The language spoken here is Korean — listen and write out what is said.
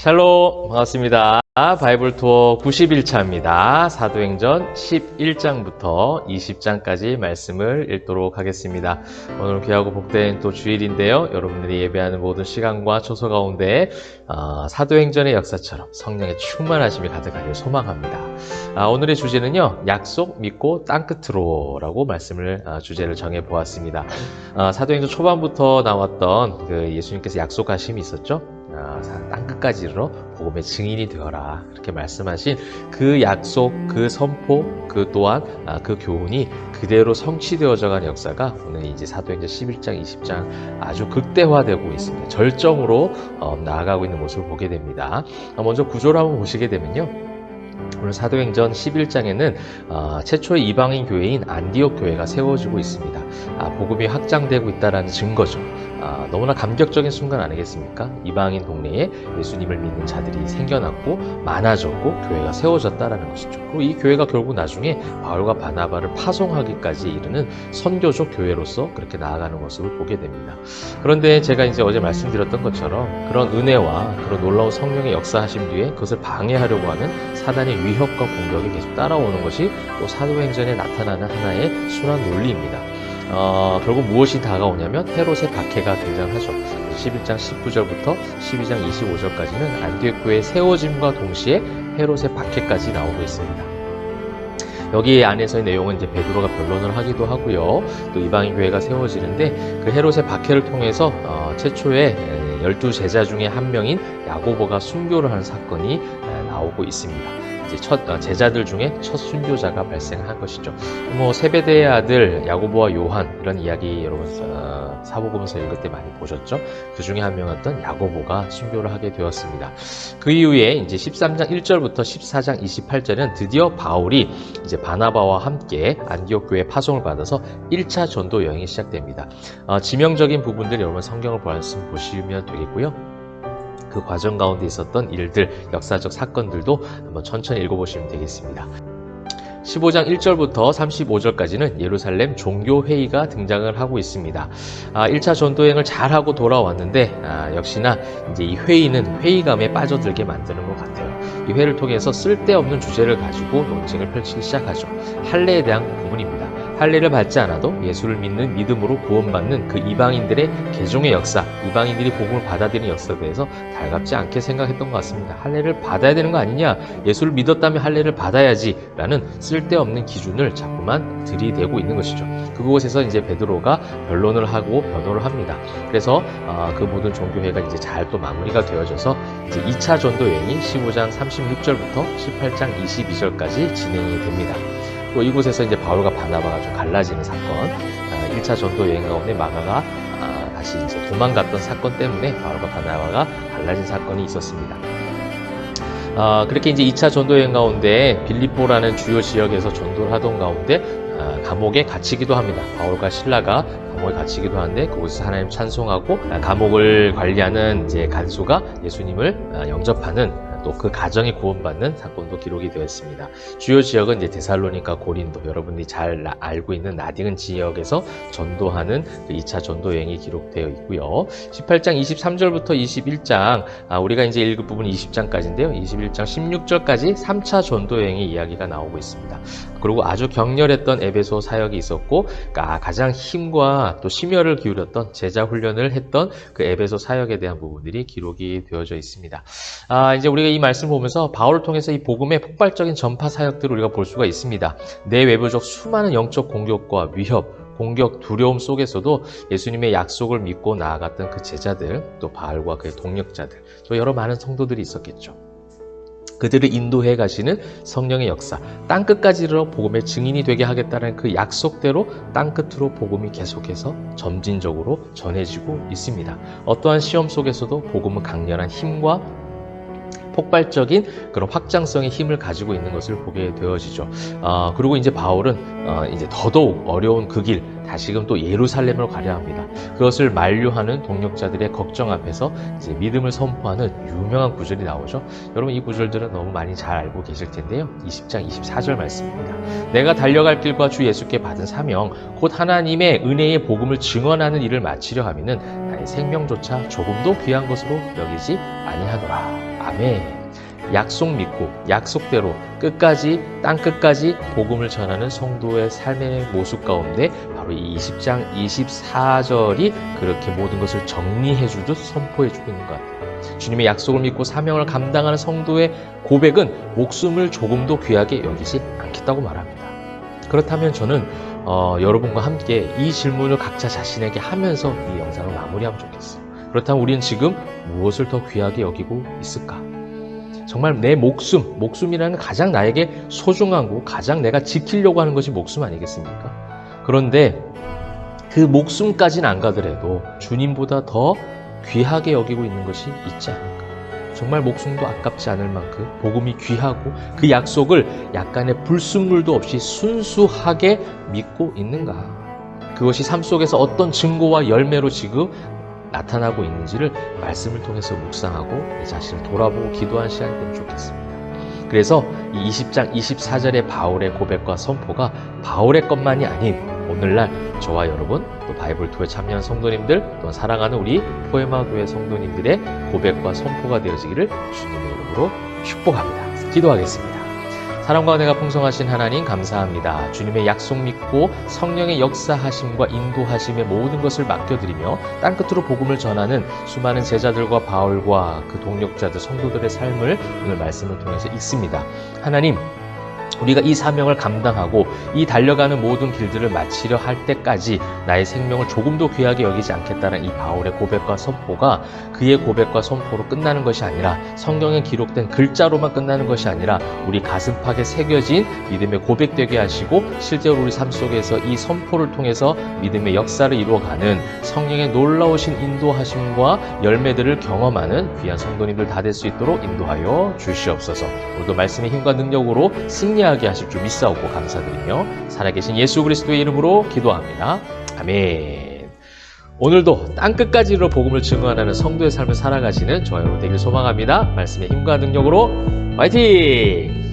샬롬, 반갑습니다. 바이블 투어 91차입니다. 사도행전 11장부터 20장까지 말씀을 읽도록 하겠습니다. 오늘 귀하고 복된 또 주일인데요. 여러분들이 예배하는 모든 시간과 초소 가운데 사도행전의 역사처럼 성령의 충만하심이 가득하길 소망합니다. 오늘의 주제는요, 약속 믿고 땅끝으로라고 주제를 정해 보았습니다. 사도행전 초반부터 나왔던 그 예수님께서 약속하심이 있었죠. 땅끝까지로 복음의 증인이 되어라, 그렇게 말씀하신 그 약속, 그 선포, 그 또한 그 교훈이 그대로 성취되어져 가는 역사가 오늘 이제 사도행전 11장, 20장 아주 극대화되고 있습니다. 절정으로 나아가고 있는 모습을 보게 됩니다. 먼저 구조를 한번 보시게 되면요, 오늘 사도행전 11장에는 최초의 이방인 교회인 안디옥 교회가 세워지고 있습니다. 복음이 확장되고 있다는 증거죠. 너무나 감격적인 순간 아니겠습니까? 이방인 동네에 예수님을 믿는 자들이 생겨났고 많아졌고 교회가 세워졌다는 것이죠. 그리고 이 교회가 결국 나중에 바울과 바나바를 파송하기까지 이르는 선교적 교회로서 그렇게 나아가는 모습을 보게 됩니다. 그런데 제가 이제 어제 말씀드렸던 것처럼 그런 은혜와 그런 놀라운 성령의 역사하심 뒤에 그것을 방해하려고 하는 사단의 위협과 공격이 계속 따라오는 것이 또 사도행전에 나타나는 하나의 순환 논리입니다. 결국 무엇이 다가오냐면 헤롯의 박해가 등장하죠. 11장 19절부터 12장 25절까지는 안디옥 교회의 세워짐과 동시에 헤롯의 박해까지 나오고 있습니다. 여기 안에서의 내용은 이제 베드로가 변론을 하기도 하고요. 또 이방인 교회가 세워지는데 그 헤롯의 박해를 통해서 최초의 12제자 중에 한 명인 야고보가 순교를 하는 사건이 나오고 있습니다. 첫 제자들 중에 첫 순교자가 발생한 것이죠. 세베대의 아들 야고보와 요한, 이런 이야기 여러분 사복음서 읽을 때 많이 보셨죠? 그 중에 한 명이었던 야고보가 순교를 하게 되었습니다. 그 이후에 이제 13장 1절부터 14장 28절은 드디어 바울이 이제 바나바와 함께 안디옥 교회 파송을 받아서 1차 전도 여행이 시작됩니다. 지명적인 부분들 여러분 성경을 보시면 되겠고요. 그 과정 가운데 있었던 일들, 역사적 사건들도 한번 천천히 읽어보시면 되겠습니다. 15장 1절부터 35절까지는 예루살렘 종교회의가 등장을 하고 있습니다. 1차 전도여행을 잘하고 돌아왔는데 역시나 이제 이 회의는 회의감에 빠져들게 만드는 것 같아요. 이 회의를 통해서 쓸데없는 주제를 가지고 논쟁을 펼치기 시작하죠. 할례에 대한 부분입니다. 할례를 받지 않아도 예수를 믿는 믿음으로 구원받는 그 이방인들의 개종의 역사, 이방인들이 복음을 받아들이는 역사에 대해서 달갑지 않게 생각했던 것 같습니다. 할례를 받아야 되는 거 아니냐, 예수를 믿었다면 할례를 받아야지 라는 쓸데없는 기준을 자꾸만 들이대고 있는 것이죠. 그곳에서 이제 베드로가 변론을 하고 변호를 합니다. 그래서 그 모든 종교회가 이제 잘 또 마무리가 되어져서 이제 2차 전도 여행이 15장 36절부터 18장 22절까지 진행이 됩니다. 또 이곳에서 이제 바울과 바나바가 좀 갈라지는 사건, 1차 전도 여행 가운데 마가가 다시 이제 도망갔던 사건 때문에 바울과 바나바가 갈라진 사건이 있었습니다. 그렇게 이제 2차 전도 여행 가운데 빌립보라는 주요 지역에서 전도를 하던 가운데 감옥에 갇히기도 합니다. 바울과 실라가 감옥에 갇히기도 하는데 그곳에서 하나님 찬송하고 감옥을 관리하는 이제 간수가 예수님을 영접하는, 또 그 가정이 구원받는 사건도 기록이 되었습니다. 주요 지역은 이제 데살로니가, 고린도, 여러분들이 잘 알고 있는 나디근 지역에서 전도하는 그 2차 전도 여행이 기록되어 있고요. 18장 23절부터 21장, 우리가 이제 읽을 부분 20장까지인데요. 21장 16절까지 3차 전도 여행의 이야기가 나오고 있습니다. 그리고 아주 격렬했던 에베소 사역이 있었고, 가장 힘과 또 심혈을 기울였던 제자 훈련을 했던 그 에베소 사역에 대한 부분들이 기록이 되어져 있습니다. 이제 우리가 이 말씀을 보면서 바울을 통해서 이 복음의 폭발적인 전파 사역들을 우리가 볼 수가 있습니다. 내외부적 수많은 영적 공격과 위협, 공격, 두려움 속에서도 예수님의 약속을 믿고 나아갔던 그 제자들, 또 바울과 그의 동력자들, 또 여러 많은 성도들이 있었겠죠. 그들을 인도해 가시는 성령의 역사, 땅끝까지 이르러 복음의 증인이 되게 하겠다는 그 약속대로 땅끝으로 복음이 계속해서 점진적으로 전해지고 있습니다. 어떠한 시험 속에서도 복음은 강렬한 힘과 폭발적인 그런 확장성의 힘을 가지고 있는 것을 보게 되어지죠. 그리고 이제 바울은 이제 더더욱 어려운 그 길, 다시금 또 예루살렘으로 가려 합니다. 그것을 만류하는 동력자들의 걱정 앞에서 이제 믿음을 선포하는 유명한 구절이 나오죠. 여러분, 이 구절들은 너무 많이 잘 알고 계실 텐데요. 20장 24절 말씀입니다. 내가 달려갈 길과 주 예수께 받은 사명, 곧 하나님의 은혜의 복음을 증언하는 일을 마치려 하면은 나의 생명조차 조금도 귀한 것으로 여기지 아니하노라. 아멘. 약속 믿고 약속대로 끝까지 땅 끝까지 복음을 전하는 성도의 삶의 모습 가운데 바로 이 20장 24절이 그렇게 모든 것을 정리해 주듯 선포해 주고 있는 것 같아요. 주님의 약속을 믿고 사명을 감당하는 성도의 고백은 목숨을 조금도 귀하게 여기지 않겠다고 말합니다. 그렇다면 저는 여러분과 함께 이 질문을 각자 자신에게 하면서 이 영상을 마무리하면 좋겠어요. 그렇다면 우리는 지금 무엇을 더 귀하게 여기고 있을까? 정말 내 목숨이라는 가장 나에게 소중하고 가장 내가 지키려고 하는 것이 목숨 아니겠습니까? 그런데 그 목숨까지는 안 가더라도 주님보다 더 귀하게 여기고 있는 것이 있지 않을까? 정말 목숨도 아깝지 않을 만큼 복음이 귀하고 그 약속을 약간의 불순물도 없이 순수하게 믿고 있는가? 그것이 삶 속에서 어떤 증거와 열매로 지금 나타나고 있는지를 말씀을 통해서 묵상하고 내 자신을 돌아보고 기도한 시간이 되면 좋겠습니다. 그래서 이 20장 24절의 바울의 고백과 선포가 바울의 것만이 아닌 오늘날 저와 여러분 또 바이블2에 참여한 성도님들 또한 사랑하는 우리 포에마 교회 성도님들의 고백과 선포가 되어지기를 주님의 이름으로 축복합니다. 기도하겠습니다. 사랑과 은혜가 풍성하신 하나님 감사합니다. 주님의 약속 믿고 성령의 역사하심과 인도하심의 모든 것을 맡겨드리며 땅끝으로 복음을 전하는 수많은 제자들과 바울과 그 동력자들 성도들의 삶을 오늘 말씀을 통해서 읽습니다. 하나님, 우리가 이 사명을 감당하고 이 달려가는 모든 길들을 마치려 할 때까지 나의 생명을 조금도 귀하게 여기지 않겠다는 이 바울의 고백과 선포가 그의 고백과 선포로 끝나는 것이 아니라 성경에 기록된 글자로만 끝나는 것이 아니라 우리 가슴팍에 새겨진 믿음의 고백되게 하시고 실제로 우리 삶 속에서 이 선포를 통해서 믿음의 역사를 이루어가는 성령의 놀라우신 인도하심과 열매들을 경험하는 귀한 성도님들 다 될 수 있도록 인도하여 주시옵소서. 오늘도 말씀의 힘과 능력으로 승리하게 하실 줄 믿사오고 감사드리며 살아계신 예수 그리스도의 이름으로 기도합니다. 아멘. 오늘도 땅끝까지로 복음을 증언하는 성도의 삶을 살아가시는 저와 여러분 되길 소망합니다. 말씀의 힘과 능력으로 화이팅!